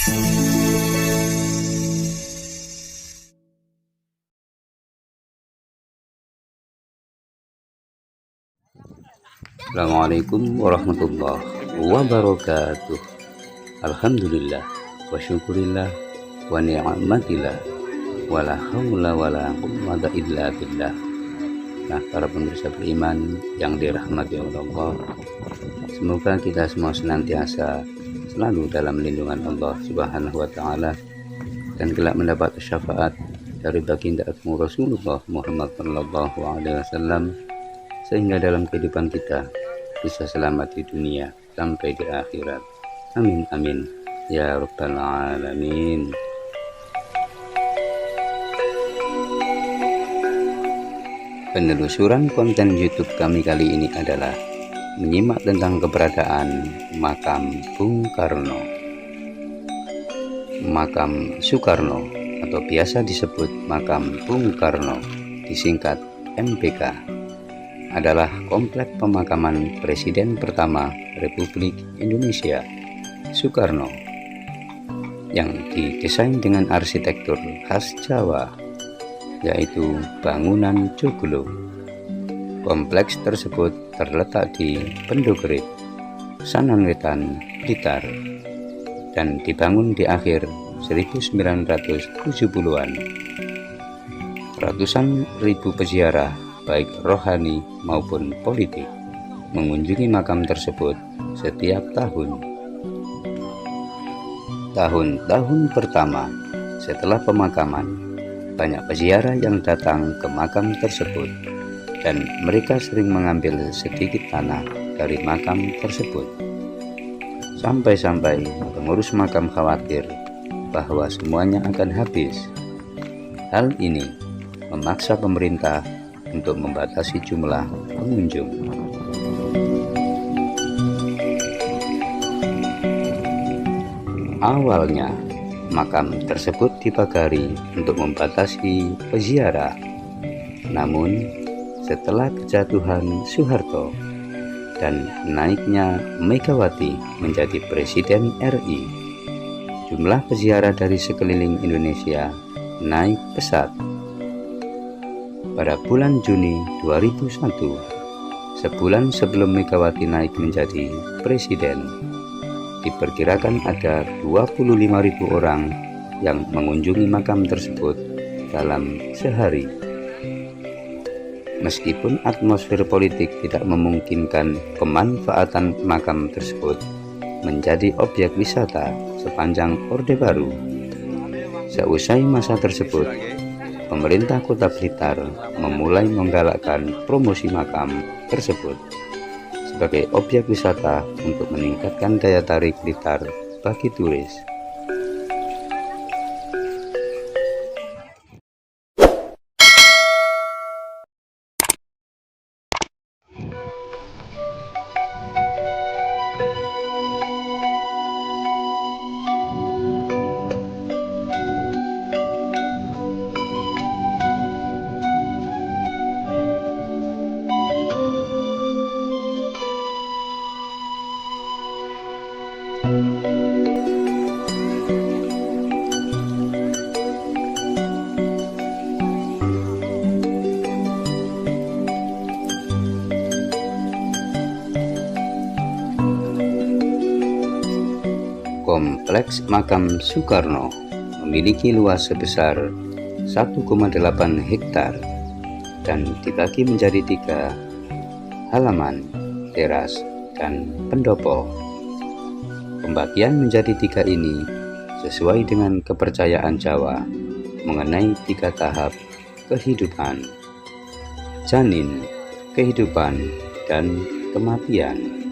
Assalamualaikum warahmatullahi wabarakatuh. Alhamdulillah wa syukurillah wa ni'matillah wa la haula wa la quwwata illa billah. Nah, para pemirsa beriman yang dirahmati oleh Allah, semoga kita semua senantiasa selalu dalam lindungan Allah Subhanahu wa taala dan kelak mendapat syafaat dari baginda agung Rasulullah Muhammad sallallahu alaihi wasallam, sehingga dalam kehidupan kita bisa selamat di dunia sampai di akhirat. Amin amin ya rabbal alamin. Penelusuran konten YouTube kami kali ini adalah menyimak tentang keberadaan makam Bung Karno. Makam Soekarno atau biasa disebut makam Bung Karno, disingkat MBK, adalah komplek pemakaman Presiden pertama Republik Indonesia, Soekarno, yang didesain dengan arsitektur khas Jawa, yaitu bangunan joglo. Kompleks tersebut terletak di Pendogerit, Sananwetan, Blitar, dan dibangun di akhir 1970-an. Ratusan ribu peziarah baik rohani maupun politik mengunjungi makam tersebut setiap tahun. Tahun-tahun pertama setelah pemakaman, banyak peziarah yang datang ke makam tersebut dan mereka sering mengambil sedikit tanah dari makam tersebut. Sampai-sampai pengurus makam khawatir bahwa semuanya akan habis. Hal ini memaksa pemerintah untuk membatasi jumlah pengunjung. Awalnya, makam tersebut dipagari untuk membatasi peziarah. Namun, setelah kejatuhan Soeharto dan naiknya Megawati menjadi Presiden RI, jumlah peziarah dari sekeliling Indonesia naik pesat. Pada bulan Juni 2001, sebulan sebelum Megawati naik menjadi presiden, diperkirakan ada 25.000 orang yang mengunjungi makam tersebut dalam sehari. Meskipun atmosfer politik tidak memungkinkan pemanfaatan makam tersebut menjadi objek wisata sepanjang Orde Baru, seusai masa tersebut, pemerintah Kota Blitar memulai menggalakkan promosi makam tersebut sebagai objek wisata untuk meningkatkan daya tarik Blitar bagi turis. Kompleks makam Soekarno memiliki luas sebesar 1,8 hektar dan dibagi menjadi 3 halaman, teras, dan pendopo. Pembagian menjadi 3 ini sesuai dengan kepercayaan Jawa mengenai 3 tahap kehidupan: janin, kehidupan, dan kematian.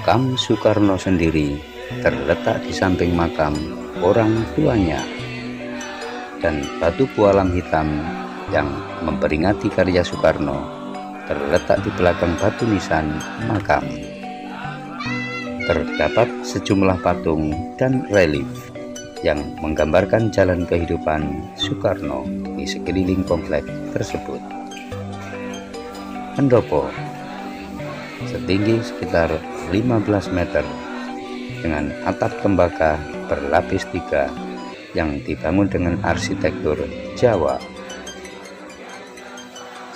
Makam Soekarno sendiri terletak di samping makam orang tuanya, dan batu pualam hitam yang memperingati karya Soekarno terletak di belakang batu nisan makam. Terdapat sejumlah patung dan relief yang menggambarkan jalan kehidupan Soekarno di sekeliling komplek tersebut. Pendopo setinggi sekitar 15 meter dengan atap tembaka berlapis 3 yang dibangun dengan arsitektur Jawa.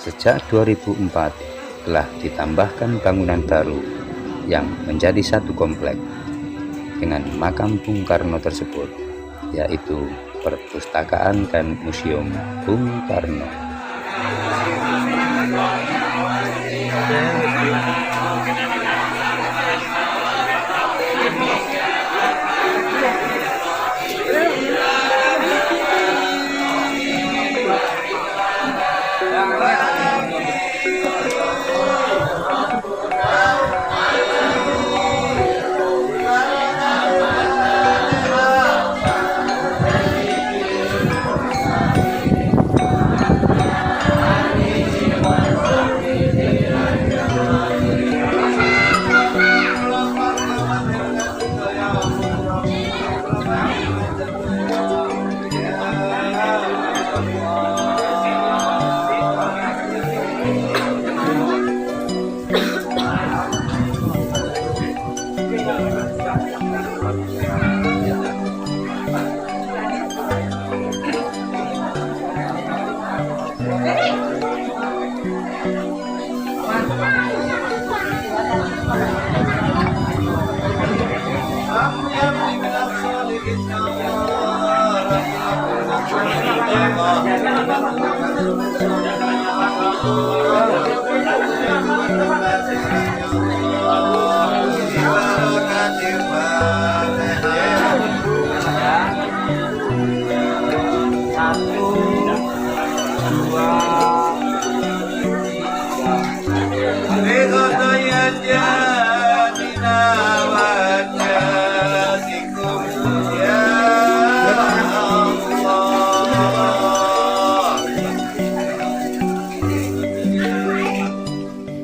Sejak 2004 telah ditambahkan bangunan baru yang menjadi satu komplek dengan makam Bung Karno tersebut, yaitu Perpustakaan dan Museum Bung Karno.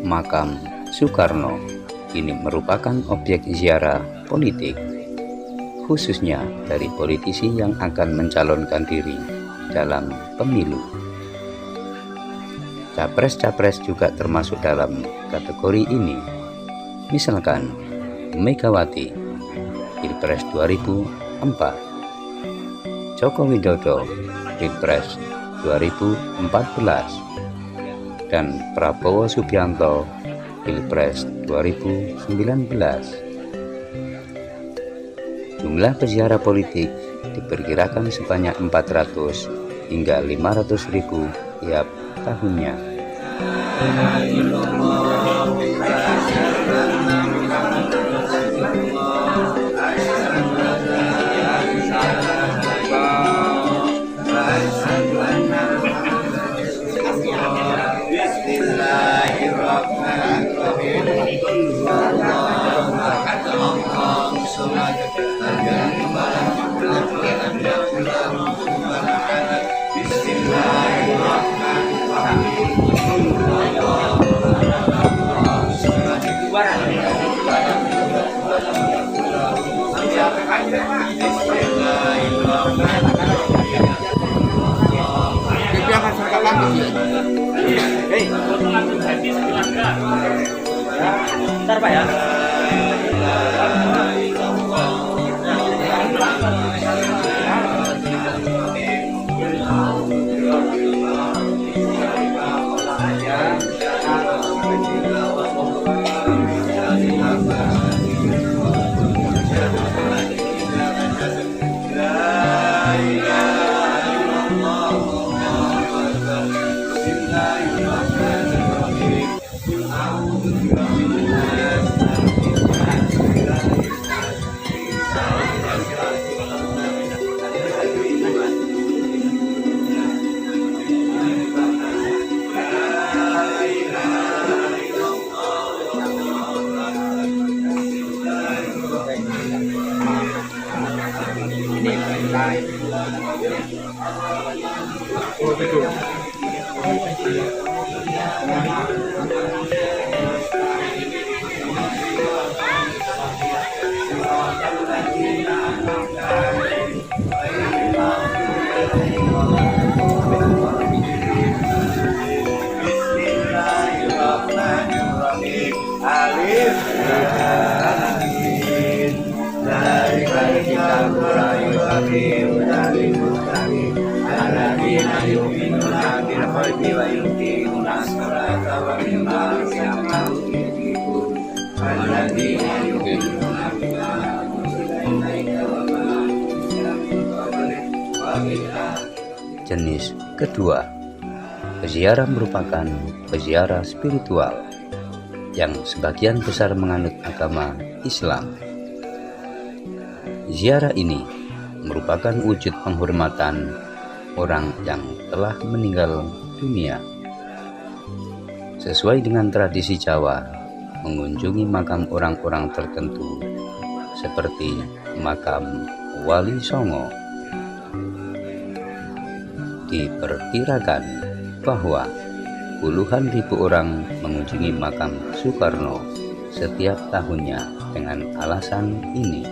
Makam Soekarno kini merupakan objek ziarah politik, khususnya dari politisi yang akan mencalonkan diri dalam pemilu. Capres-capres juga termasuk dalam kategori ini. Misalkan Megawati Pilpres 2004, Joko Widodo Pilpres 2014, dan Prabowo Subianto Pilpres 2019. Jumlah peziarah politik diperkirakan sebanyak 400 hingga 500 ribu tiap tahunnya. Bentar Pak ya. Jenis kedua, peziarah merupakan peziarah spiritual yang sebagian besar menganut agama Islam. Ziarah ini merupakan wujud penghormatan orang yang telah meninggal dunia. Sesuai dengan tradisi Jawa, mengunjungi makam orang-orang tertentu seperti makam Wali Songo. Diperkirakan bahwa puluhan ribu orang mengunjungi makam Soekarno setiap tahunnya dengan alasan ini.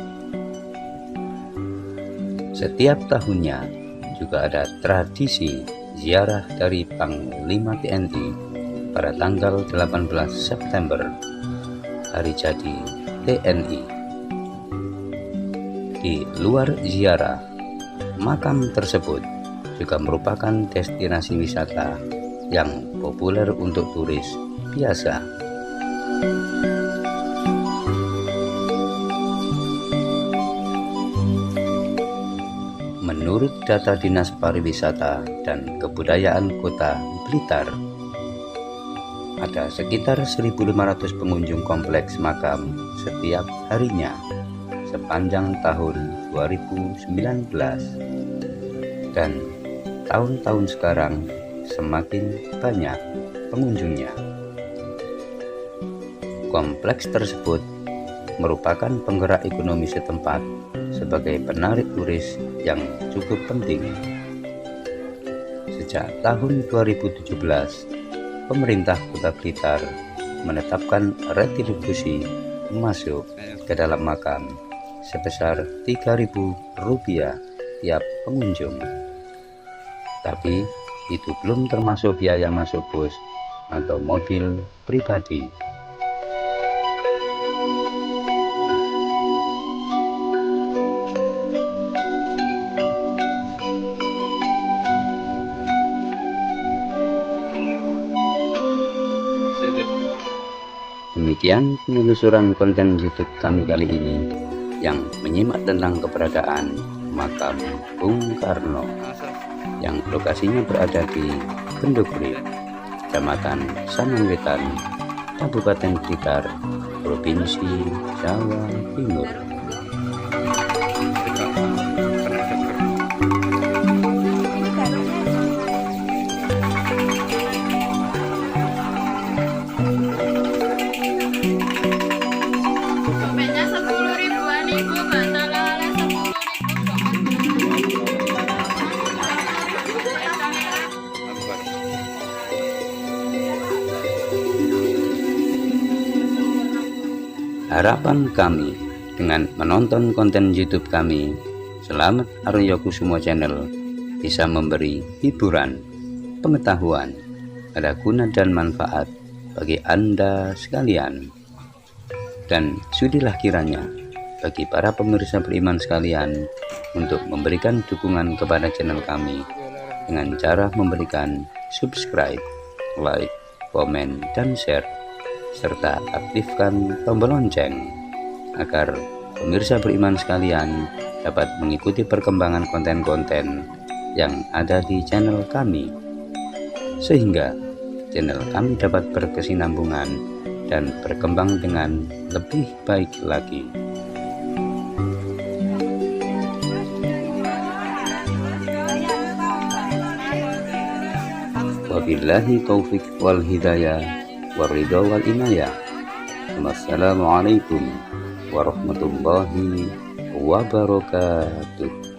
Setiap tahunnya juga ada tradisi ziarah dari Panglima TNI pada tanggal 18 September, hari jadi TNI. Di luar ziarah, makam tersebut juga merupakan destinasi wisata yang populer untuk turis biasa. Menurut data Dinas Pariwisata dan Kebudayaan Kota Blitar, ada sekitar 1.500 pengunjung kompleks makam setiap harinya sepanjang tahun 2019, dan tahun-tahun sekarang semakin banyak pengunjungnya. Kompleks tersebut merupakan penggerak ekonomi setempat sebagai penarik turis yang cukup penting. Sejak tahun 2017, pemerintah Kota Blitar menetapkan retribusi masuk ke dalam makam sebesar Rp3.000 tiap pengunjung. Tapi itu belum termasuk biaya masuk bus atau mobil pribadi. Demikian penelusuran konten YouTube kami kali ini yang menyimak tentang keberadaan makam Bung Karno yang lokasinya berada di Bendugri, Kecamatan Samangwetan, Kabupaten Blitar, Provinsi Jawa Timur. Harapan kami dengan menonton konten YouTube kami Selamat Aryo Kusumo Channel bisa memberi hiburan, pengetahuan, ada guna dan manfaat bagi Anda sekalian. Dan sudilah kiranya bagi para pemirsa beriman sekalian untuk memberikan dukungan kepada channel kami dengan cara memberikan subscribe, like, komen, dan share, serta aktifkan tombol lonceng agar pemirsa beriman sekalian dapat mengikuti perkembangan konten-konten yang ada di channel kami, sehingga channel kami dapat berkesinambungan dan berkembang dengan lebih baik lagi. Wabillahi taufik wal hidayah waridho wal inayah. Wassalamualaikum warahmatullahi wabarakatuh.